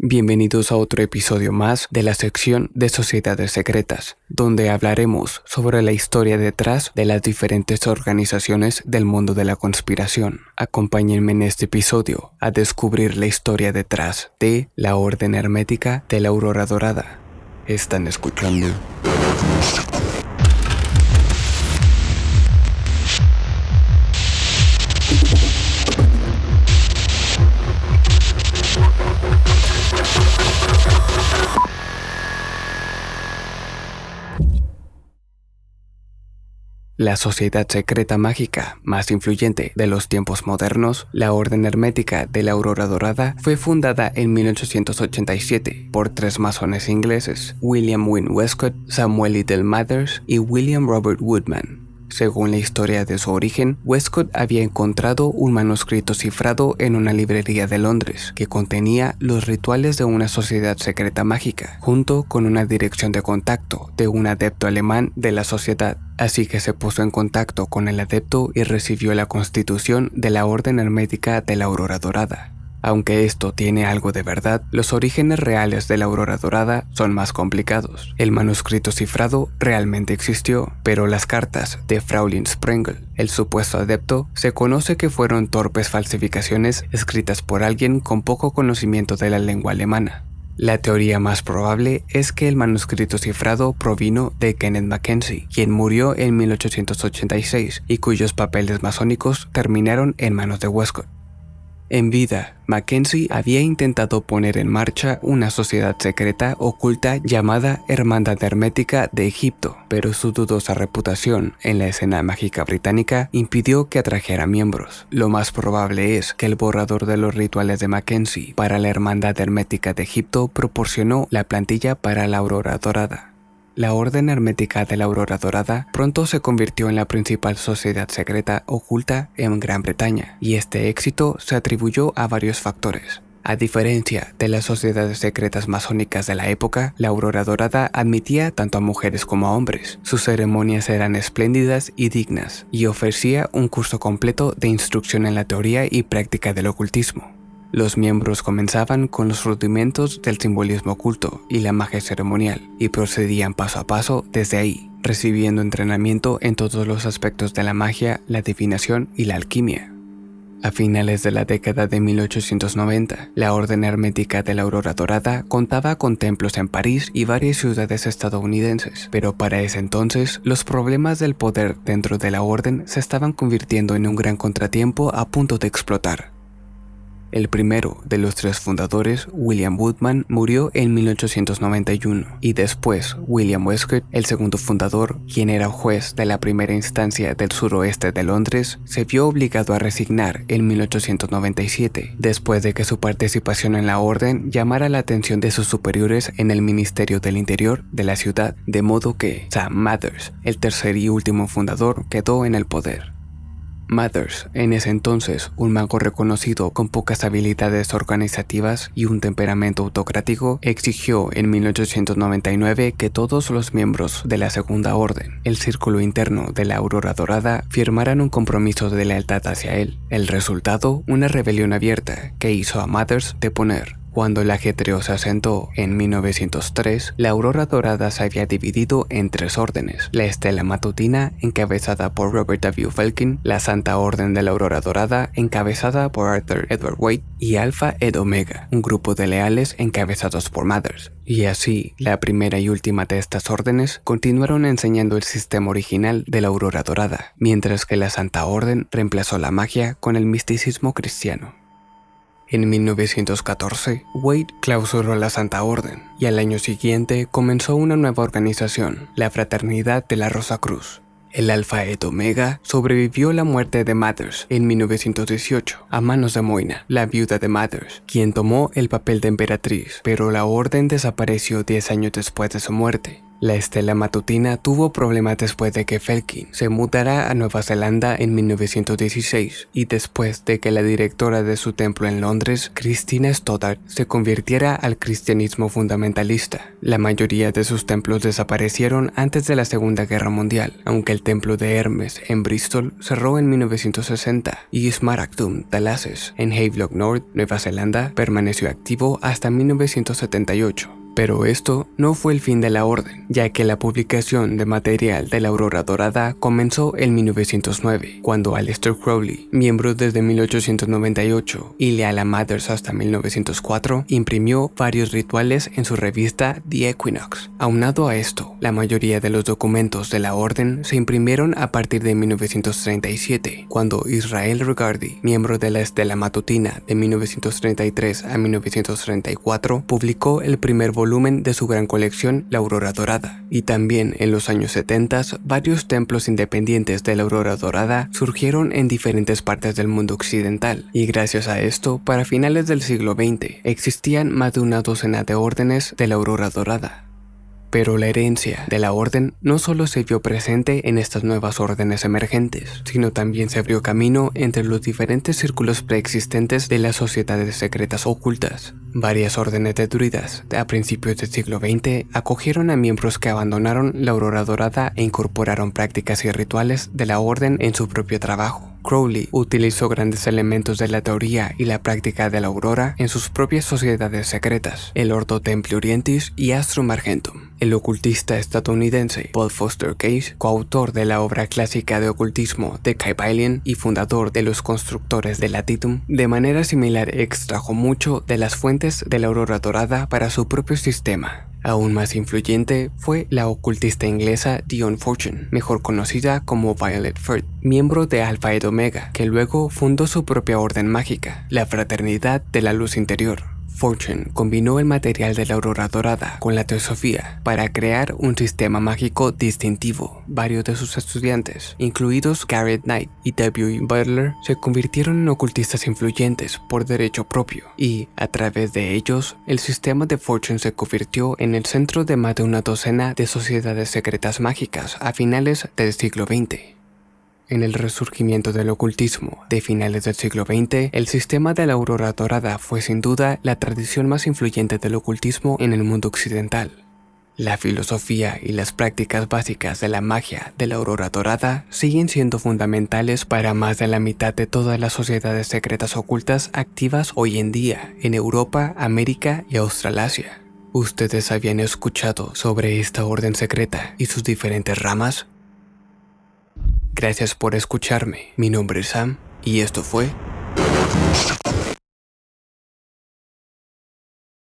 Bienvenidos a otro episodio más de la sección de Sociedades Secretas, donde hablaremos sobre la historia detrás de las diferentes organizaciones del mundo de la conspiración. Acompáñenme en este episodio a descubrir la historia detrás de la Orden Hermética de la Aurora Dorada. Están escuchando la sociedad secreta mágica más influyente de los tiempos modernos. La Orden Hermética de la Aurora Dorada fue fundada en 1887 por tres masones ingleses, William Wynne Westcott, Samuel Liddell Mathers y William Robert Woodman. Según la historia de su origen, Westcott había encontrado un manuscrito cifrado en una librería de Londres que contenía los rituales de una sociedad secreta mágica, junto con una dirección de contacto de un adepto alemán de la sociedad. Así que se puso en contacto con el adepto y recibió la constitución de la Orden Hermética de la Aurora Dorada. Aunque esto tiene algo de verdad, los orígenes reales de la Aurora Dorada son más complicados. El manuscrito cifrado realmente existió, pero las cartas de Fraulein Sprengel, el supuesto adepto, se conoce que fueron torpes falsificaciones escritas por alguien con poco conocimiento de la lengua alemana. La teoría más probable es que el manuscrito cifrado provino de Kenneth Mackenzie, quien murió en 1886 y cuyos papeles masónicos terminaron en manos de Westcott. En vida, Mackenzie había intentado poner en marcha una sociedad secreta oculta llamada Hermandad Hermética de Egipto, pero su dudosa reputación en la escena mágica británica impidió que atrajera miembros. Lo más probable es que el borrador de los rituales de Mackenzie para la Hermandad Hermética de Egipto proporcionó la plantilla para la Aurora Dorada. La Orden Hermética de la Aurora Dorada pronto se convirtió en la principal sociedad secreta oculta en Gran Bretaña, y este éxito se atribuyó a varios factores. A diferencia de las sociedades secretas masónicas de la época, la Aurora Dorada admitía tanto a mujeres como a hombres. Sus ceremonias eran espléndidas y dignas, y ofrecía un curso completo de instrucción en la teoría y práctica del ocultismo. Los miembros comenzaban con los rudimentos del simbolismo oculto y la magia ceremonial, y procedían paso a paso desde ahí, recibiendo entrenamiento en todos los aspectos de la magia, la adivinación y la alquimia. A finales de la década de 1890, la Orden Hermética de la Aurora Dorada contaba con templos en París y varias ciudades estadounidenses, pero para ese entonces los problemas del poder dentro de la orden se estaban convirtiendo en un gran contratiempo a punto de explotar. El primero de los tres fundadores, William Woodman, murió en 1891 y después William Westcott, el segundo fundador, quien era juez de la primera instancia del suroeste de Londres, se vio obligado a resignar en 1897 después de que su participación en la orden llamara la atención de sus superiores en el Ministerio del Interior de la ciudad, de modo que Sam Mathers, el tercer y último fundador, quedó en el poder. Mathers, en ese entonces un mago reconocido con pocas habilidades organizativas y un temperamento autocrático, exigió en 1899 que todos los miembros de la Segunda Orden, el círculo interno de la Aurora Dorada, firmaran un compromiso de lealtad hacia él. El resultado, una rebelión abierta que hizo a Mathers deponer. Cuando el ajetreo se asentó en 1903, la Aurora Dorada se había dividido en tres órdenes: la Estela Matutina, encabezada por Robert W. Falcon, la Santa Orden de la Aurora Dorada, encabezada por Arthur Edward White, y Alpha et Omega, un grupo de leales encabezados por Mathers. Y así, la primera y última de estas órdenes continuaron enseñando el sistema original de la Aurora Dorada, mientras que la Santa Orden reemplazó la magia con el misticismo cristiano. En 1914, Wade clausuró la Santa Orden y al año siguiente comenzó una nueva organización, la Fraternidad de la Rosa Cruz. El Alpha et Omega sobrevivió la muerte de Mathers en 1918 a manos de Moina, la viuda de Mathers, quien tomó el papel de emperatriz, pero la orden desapareció 10 años después de su muerte. La estela matutina tuvo problemas después de que Felkin se mudara a Nueva Zelanda en 1916 y después de que la directora de su templo en Londres, Christina Stoddart, se convirtiera al cristianismo fundamentalista. La mayoría de sus templos desaparecieron antes de la Segunda Guerra Mundial, aunque el templo de Hermes en Bristol cerró en 1960 y Smaragdum Thalases en Havelock North, Nueva Zelanda, permaneció activo hasta 1978. Pero esto no fue el fin de la orden, ya que la publicación de material de la Aurora Dorada comenzó en 1909, cuando Aleister Crowley, miembro desde 1898 y leal a Mathers hasta 1904, imprimió varios rituales en su revista The Equinox. Aunado a esto, la mayoría de los documentos de la orden se imprimieron a partir de 1937, cuando Israel Regardie, miembro de la Estela Matutina de 1933 a 1934, publicó el primer volumen de su gran colección, La Aurora Dorada. Y también en los años 70, varios templos independientes de la Aurora Dorada surgieron en diferentes partes del mundo occidental, y gracias a esto, para finales del siglo XX, existían más de una docena de órdenes de la Aurora Dorada. Pero la herencia de la orden no solo se vio presente en estas nuevas órdenes emergentes, sino también se abrió camino entre los diferentes círculos preexistentes de las sociedades secretas ocultas. Varias órdenes de druidas a principios del siglo XX acogieron a miembros que abandonaron la Aurora Dorada e incorporaron prácticas y rituales de la orden en su propio trabajo. Crowley utilizó grandes elementos de la teoría y la práctica de la aurora en sus propias sociedades secretas, el Ordo Templi Orientis y Astrum Argentum. El ocultista estadounidense Paul Foster Case, coautor de la obra clásica de ocultismo de Kybalion y fundador de los constructores de Latitum, de manera similar extrajo mucho de las fuentes de la Aurora Dorada para su propio sistema. Aún más influyente fue la ocultista inglesa Dion Fortune, mejor conocida como Violet Firth, miembro de Alpha et Omega, que luego fundó su propia orden mágica, la Fraternidad de la Luz Interior. Fortune combinó el material de la Aurora Dorada con la teosofía para crear un sistema mágico distintivo. Varios de sus estudiantes, incluidos Garrett Knight y W. E. Butler, se convirtieron en ocultistas influyentes por derecho propio, y, a través de ellos, el sistema de Fortune se convirtió en el centro de más de una docena de sociedades secretas mágicas a finales del siglo XX. En el resurgimiento del ocultismo de finales del siglo XX, el sistema de la Aurora Dorada fue sin duda la tradición más influyente del ocultismo en el mundo occidental. La filosofía y las prácticas básicas de la magia de la Aurora Dorada siguen siendo fundamentales para más de la mitad de todas las sociedades secretas ocultas activas hoy en día en Europa, América y Australasia. ¿Ustedes habían escuchado sobre esta orden secreta y sus diferentes ramas? Gracias por escucharme, mi nombre es Sam y esto fue